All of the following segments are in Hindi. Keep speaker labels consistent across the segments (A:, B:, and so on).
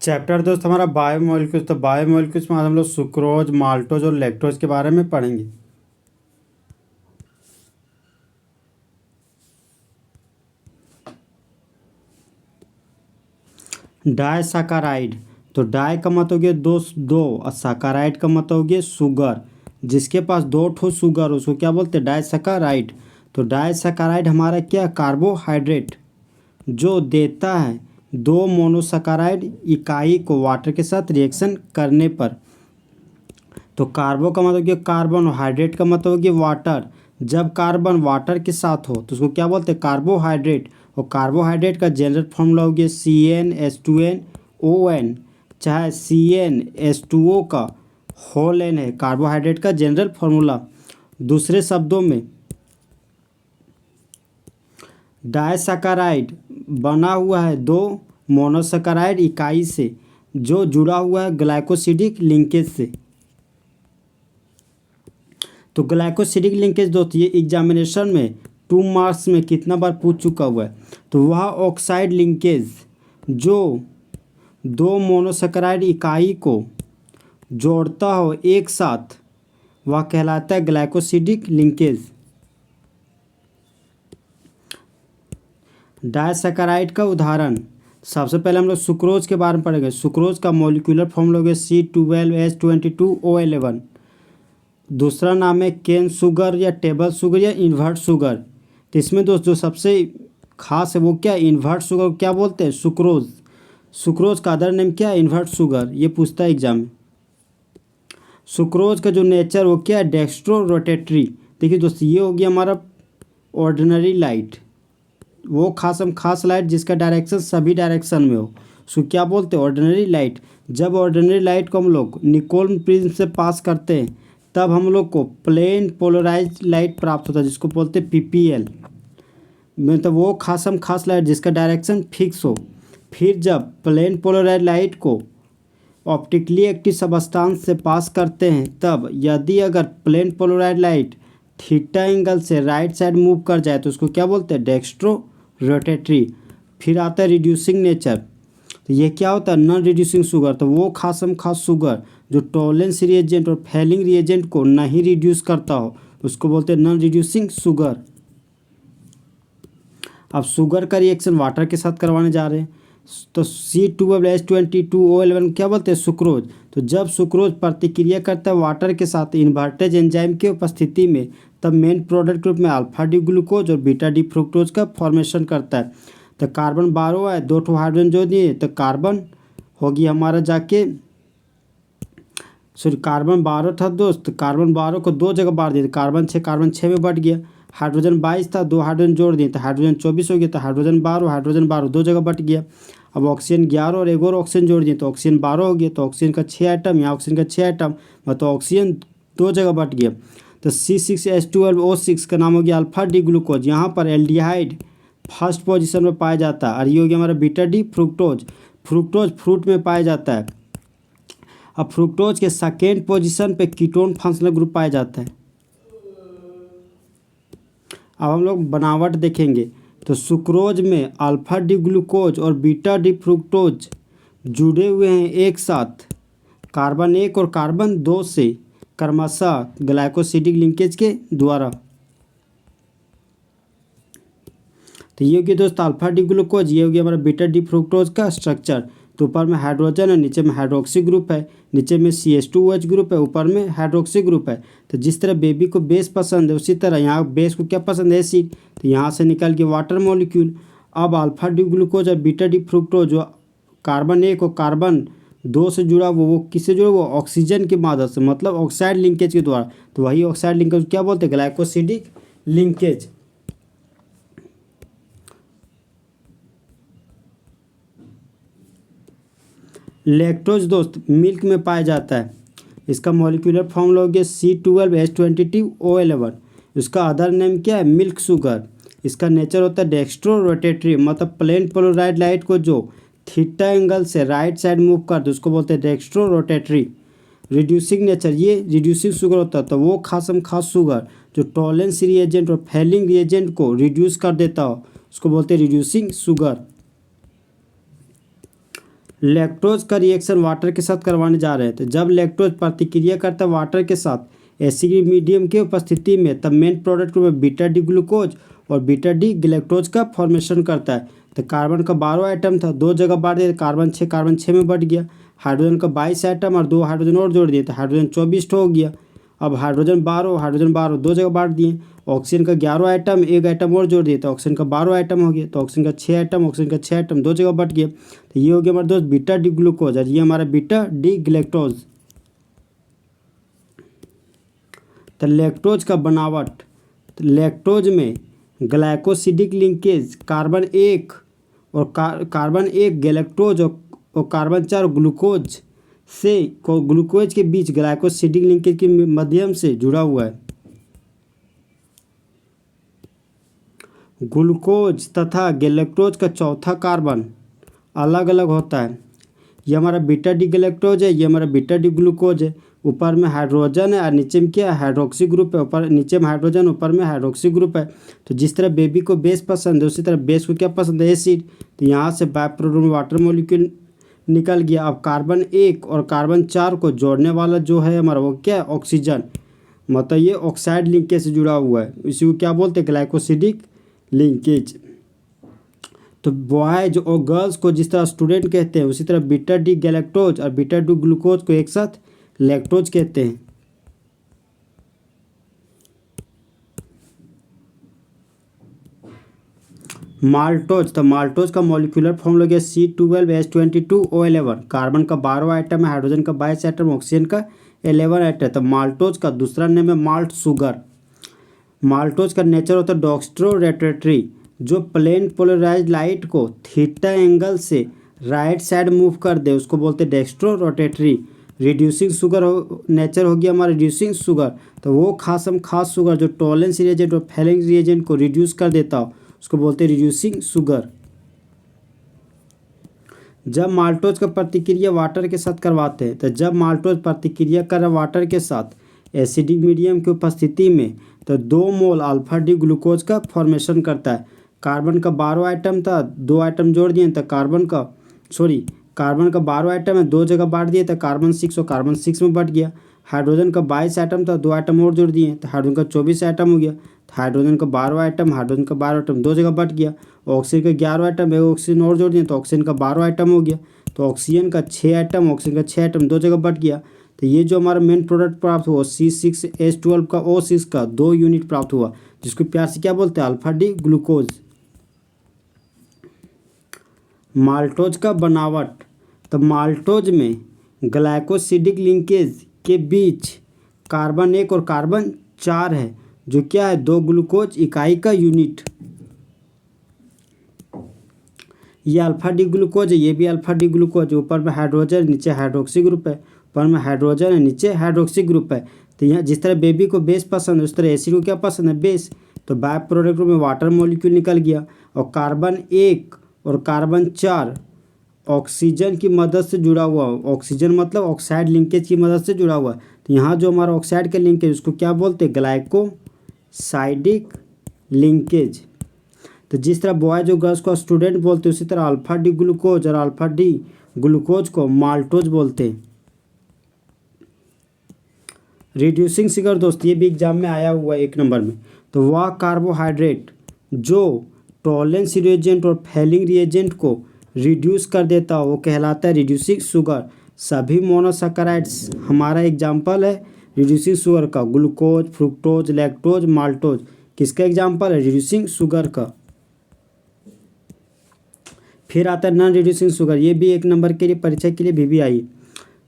A: चैप्टर दोस्त हमारा बायोमोलिक्यूल्स। तो बायोमोलिक्यूल्स में आज हम लोग सुक्रोज, माल्टोज और लैक्टोज के बारे में पढ़ेंगे। डायसाकाराइड। तो डाई का मतलब हो गया दो और साकाराइड का मतलब हो गया शुगर। जिसके पास दो ठो शुगर उसको क्या बोलते हैं? डायसाकाराइड। तो डायसाकाराइड हमारा क्या? कार्बोहाइड्रेट जो देता है दो मोनोसाकाराइड इकाई को वाटर के साथ रिएक्शन करने पर। तो कार्बो का मतलब क्या? कार्बन। और हाइड्रेट का मतलब हो गया वाटर। जब कार्बन वाटर के साथ हो तो उसको क्या बोलते हैं? कार्बोहाइड्रेट। और कार्बोहाइड्रेट का जनरल फॉर्मूला हो गया CnH2nOn, चाहे CnH2O का होल एन है कार्बोहाइड्रेट का जनरल फॉर्मूला। दूसरे शब्दों में डायसाकाराइड बना हुआ है दो मोनोसाकाराइड इकाई से जो जुड़ा हुआ है ग्लाइकोसिडिक लिंकेज से। तो ग्लाइकोसिडिक लिंकेज दोस्त ये एग्जामिनेशन में 2 मार्क्स में कितना बार पूछ चुका हुआ है। तो वह ऑक्साइड लिंकेज जो दो मोनोसेकेराइड इकाई को जोड़ता हो एक साथ वह कहलाता है ग्लाइकोसिडिक लिंकेज। डायसेकेराइड का उदाहरण सबसे पहले हम लोग सुक्रोज के बारे में पढ़ेंगे। सुक्रोज का मॉलिक्यूलर फॉर्मूला हो गया C12H22O11। दूसरा नाम है केन शुगर या टेबल शुगर या इन्वर्ट शुगर। तो इसमें दोस्त जो सबसे खास है वो क्या? इन्वर्ट शुगर क्या बोलते हैं? सुक्रोज। सुक्रोज का अदर नेम क्या है? Invert sugar. ये पूछता है एग्जाम में। सुक्रोज का जो नेचर वो क्या है? Dextrorotatory. देखिए दोस्त ये हो गया हमारा ऑर्डिनरी लाइट, वो खास लाइट जिसका डायरेक्शन सभी डायरेक्शन में हो उसको क्या बोलते हैं? Ordinary light. जब ऑर्डिनरी लाइट को हम लोग निकोल प्रिज्म से पास करते हैं तब हम लोग को प्लेन पोलराइज लाइट प्राप्त होता है जिसको बोलते हैं PPL। मतलब वो खास लाइट जिसका डायरेक्शन फिक्स हो। फिर जब प्लेन पोलराइज लाइट को ऑप्टिकली एक्टिव सबस्टांस से पास करते हैं तब यदि अगर plane polarize light theta angle से राइट साइड मूव कर जाए तो उसको क्या बोलते हैं? Dextrorotatory. फिर आता है रिड्यूसिंग नेचर। तो ये क्या होता है? Non reducing sugar. तो वो खास शुगर जो टॉलेंस रिएजेंट और फेलिंग रिएजेंट को नहीं रिड्यूस करता हो उसको बोलते हैं नॉन रिड्यूसिंग शुगर। अब शुगर का रिएक्शन वाटर के साथ करवाने जा रहे हैं तो C12H22O11 क्या बोलते हैं? सुक्रोज। तो जब सुक्रोज प्रतिक्रिया करता है वाटर के साथ इन्वर्टेज एंजाइम की उपस्थिति में तब मेन प्रोडक्ट ग्रुप में अल्फा डी ग्लूकोज और बीटा डी फ्रुक्टोज का फॉर्मेशन करता है। तो कार्बन 12 है, दो ठो हाइड्रोजन जो दिए तो कार्बन होगी हमारा जाके कार्बन 12 था दोस्त। कार्बन 12 को दो जगह बांट दिए, कार्बन 6 में बट गया। हाइड्रोजन 22 था, दो हाइड्रोजन जोड़ दिए तो हाइड्रोजन 24 हो गया। तो हाइड्रोजन 12 दो जगह बट गया। अब ऑक्सीजन 11 और एक और ऑक्सीजन जोड़ दिए तो ऑक्सीजन 12 हो गया। तो ऑक्सीजन का 6 आइटम, यहाँ ऑक्सीजन का 6 आइटम, मतलब ऑक्सीजन दो जगह बट गया। तो C6H12O6 का नाम हो गया अल्फा डी ग्लूकोज। यहाँ पर एल्डिहाइड फर्स्ट पोजीशन में पाया जाता है और ये हो गया हमारा beta D fructose. Fructose fruit में पाया जाता है। अब फ्रुक्टोज के सेकेंड पोजीशन पे कीटोन फंक्शनल ग्रुप पाया जाता है। अब हम लोग बनावट देखेंगे तो सुक्रोज में अल्फा डी ग्लूकोज और बीटा डी फ्रुक्टोज जुड़े हुए हैं एक साथ कार्बन 1 और कार्बन 2 से क्रमशः ग्लाइकोसिडिक लिंकेज के द्वारा। तो ये हो गया दोस्त अल्फा डी ग्लूकोज, ये हो गया हमारा बीटा डी फ्रुक्टोज का स्ट्रक्चर। तो ऊपर में हाइड्रोजन है, नीचे में हाइड्रोक्सी ग्रुप है, नीचे में CH2OH ग्रुप है, ऊपर में हाइड्रोक्सी ग्रुप है। तो जिस तरह बेबी को बेस पसंद है उसी तरह यहाँ बेस को क्या पसंद है? एसिड। तो यहाँ से निकल के वाटर मॉलिक्यूल। अब अल्फा डी ग्लूकोज और बीटा डी फ्रुक्टोज जो कार्बन 1 और कार्बन 2 से जुड़ा वो किससे जुड़ा? वो ऑक्सीजन की मदद से, मतलब ऑक्साइड लिंकेज के द्वारा। तो वही ऑक्साइड लिंकेज क्या बोलते हैं? Glycosidic linkage. लैक्टोज दोस्त मिल्क में पाया जाता है। इसका मॉलिक्यूलर फॉर्मूला हो गया C12H22O11। इसका अदर नेम क्या है? Milk sugar. इसका नेचर होता है डेक्स्ट्रो रोटेटरी, मतलब प्लेन पोलराइड लाइट को जो थीटा एंगल से राइट साइड मूव कर दो उसको बोलते हैं डेक्स्ट्रो रोटेटरी। रिड्यूसिंग नेचर, ये रिड्यूसिंग शुगर होता है। तो वो खास शुगर जो टॉलेंस रिएजेंट और फेलिंग रिएजेंट को रिड्यूस कर देता हो उसको बोलते हैं रिड्यूसिंग शुगर। लैक्टोज का रिएक्शन वाटर के साथ करवाने जा रहे हैं, तो जब लैक्टोज प्रतिक्रिया करता है वाटर के साथ एसिडिक मीडियम की उपस्थिति में, तब मेन प्रोडक्ट में बीटा डी ग्लूकोज और बीटा डी गैलेक्टोज का फॉर्मेशन करता है। तो कार्बन का 12 आइटम था, 2 जगह बांट दिया, कार्बन 6 में बढ़ गया। हाइड्रोजन का 22 आइटम और 2 हाइड्रोजन और जोड़ दिए, तो हाइड्रोजन 24 हो गया। अब हाइड्रोजन 12 2 जगह बांट दिए। ऑक्सीजन का 11 आइटम, 1 आइटम और जोड़ दिए, तो ऑक्सीजन का 12 आइटम हो गया। तो ऑक्सीजन का 6 आइटम 2 जगह बढ़ गया। तो ये हो गया हमारे दोस्त बीटा डी ग्लूकोज और ये हमारा बीटा डी गैलेक्टोज। तो लैक्टोज का बनावट, तो लैक्टोज में ग्लाइकोसिडिक लिंकेज कार्बन 1 और कार्बन 1 गैलेक्टोज और कार्बन 4 ग्लूकोज के बीच ग्लाइकोसिडिक लिंकेज के माध्यम से जुड़ा हुआ है। ग्लूकोज तथा गैलेक्टोज का चौथा कार्बन अलग अलग होता है। ये हमारा बीटा डी गैलेक्टोज है, ये हमारा बीटा डी ग्लूकोज है। ऊपर में हाइड्रोजन है और नीचे में क्या है, हाइड्रोक्सी ग्रुप है। ऊपर नीचे में हाइड्रोजन, ऊपर में हाइड्रोक्सी ग्रुप है। तो जिस तरह बेबी को बेस पसंद है उसी तरह बेस को क्या पसंद है, एसिड। तो यहाँ से बाय प्रोडक्ट में वाटर मॉलिक्यूल निकल गया। अब कार्बन 1 और कार्बन 4 को जोड़ने वाला जो है हमारा वो क्या है, ऑक्सीजन। मतलब ये ऑक्साइड लिंकेज से जुड़ा हुआ है, इसी को क्या बोलते हैं, ग्लाइकोसिडिक लिंकेज। तो बॉयज और गर्ल्स को जिस तरह स्टूडेंट कहते हैं उसी तरह बीटा डी गैलेक्टोज और बीटा डी ग्लूकोज को एक साथ लैक्टोज कहते हैं। माल्टोज, तो माल्टोज का मॉलिक्यूलर फॉर्मूला गया C12H22O11। कार्बन का 12 आइटम है, हाइड्रोजन का 22 आइटम, ऑक्सीजन का 11 आइटम। तो माल्टोज का दूसरा नेम है माल्ट शुगर। माल्टोज का नेचर होता है डॉक्स्ट्रो रोटेटरी, जो प्लेन पोलराइज लाइट को थीटा एंगल से राइट साइड मूव कर दे उसको बोलते हैं dextrorotatory. Reducing sugar nature हो गया हमारा रिड्यूसिंग शुगर। तो वो खास शुगर जो टॉलेंस रिएजेंट और फेलिंग रिएजेंट को रिड्यूस कर देता हो उसको बोलते हैं रिड्यूसिंग शुगर। जब माल्टोज का प्रतिक्रिया वाटर के साथ करवाते हैं, तो जब माल्टोज प्रतिक्रिया कर वाटर के साथ एसिडिक मीडियम की उपस्थिति में, तो 2 मोल अल्फा डी ग्लूकोज का फॉर्मेशन करता है। कार्बन का 12 आइटम था, 2 आइटम जोड़ दिए तो कार्बन का 12 आइटम है, 2 जगह बांट दिए तो कार्बन 6 और कार्बन 6 में बढ़ गया। हाइड्रोजन का 22 आइटम था, 2 आइटम और जोड़ दिए तो हाइड्रोजन का 24 आइटम हो गया। हाइड्रोजन का 12 आइटम 2 जगह बढ़ गया। ऑक्सीजन का 11 आइटम, 1 ऑक्सीजन और जोड़ दिए तो ऑक्सीजन का 12 आइटम हो गया। तो ऑक्सीजन का 6 आइटम 2 जगह बढ़ गया। तो ये जो हमारा मेन प्रोडक्ट प्राप्त हुआ C6H12 का O6 का 2 यूनिट प्राप्त हुआ, जिसको प्यार से क्या बोलते हैं, अल्फा डी ग्लूकोज। माल्टोज का बनावट, तो माल्टोज में ग्लाइकोसिडिक लिंकेज के बीच कार्बन 1 और कार्बन 4 है, जो क्या है 2 ग्लूकोज इकाई का यूनिट। ये अल्फा डी ग्लूकोज है, ये भी अल्फा डी ग्लूकोज। ऊपर में हाइड्रोजन, नीचे हाइड्रोक्सी ग्रुप है। ऊपर में हाइड्रोजन है, नीचे हाइड्रोक्सी ग्रुप है। तो यहाँ जिस तरह बेबी को बेस पसंद है उस तरह एसिड को क्या पसंद है, बेस। तो बाय प्रोडक्ट में वाटर मॉलिक्यूल निकल गया और कार्बन 1 और कार्बन 4 ऑक्सीजन की मदद से जुड़ा हुआ। ऑक्सीजन मतलब ऑक्साइड लिंकेज की मदद से जुड़ा हुआ। तो यहाँ जो हमारा ऑक्साइड का लिंकेज उसको क्या बोलते हैं, ग्लाइकोसाइडिक लिंकेज। तो जिस तरह बॉय जो गर्ल्स को स्टूडेंट बोलते हैं उसी तरह अल्फा डी ग्लूकोज और अल्फा डी ग्लूकोज को माल्टोज बोलते हैं। रिड्यूसिंग शुगर दोस्त, ये भी एग्जाम में आया हुआ है 1 नंबर में। तो वह कार्बोहाइड्रेट जो टॉलेंस रिएजेंट और फेलिंग रिएजेंट को रिड्यूस कर देता हो वो कहलाता है रिड्यूसिंग शुगर। सभी मोनोसैकेराइड्स हमारा एग्जाम्पल है रिड्यूसिंग शुगर का, ग्लूकोज, फ्रुक्टोज, लैक्टोज, माल्टोज। किसका एग्जाम्पल है, रिड्यूसिंग शुगर का। फिर आता है नॉन रिड्यूसिंग शुगर, ये भी 1 नंबर के लिए परीक्षा के लिए भी आई।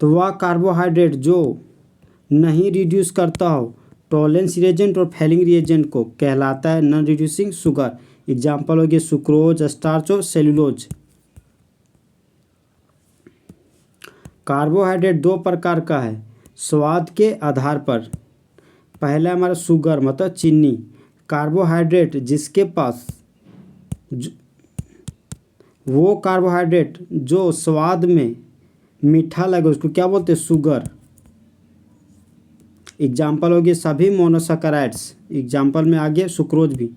A: तो वह कार्बोहाइड्रेट जो नहीं रिड्यूस करता हो टॉलेंस रिएजेंट और फेलिंग रिएजेंट को कहलाता है नॉन रिड्यूसिंग शुगर। एग्जाम्पल हो गए सुक्रोज, स्टार्च और सेलुलोज। कार्बोहाइड्रेट 2 प्रकार का है स्वाद के आधार पर। पहला हमारा शुगर मतलब चीनी। कार्बोहाइड्रेट जिसके पास वो कार्बोहाइड्रेट जो स्वाद में मीठा लगे उसको क्या बोलते हैं, शुगर। एग्जाम्पल हो गए सभी मोनोसैकेराइड्स। एग्जाम्पल में आगे सुक्रोज भी।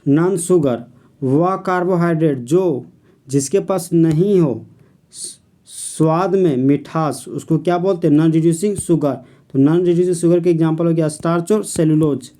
A: नॉन शुगर वह कार्बोहाइड्रेट जो जिसके पास नहीं हो स्वाद में मिठास, उसको क्या बोलते हैं? Non reducing sugar. तो नॉन रिड्यूसिंग शुगर के एग्जांपल हो गया स्टार्च और सेलुलोज।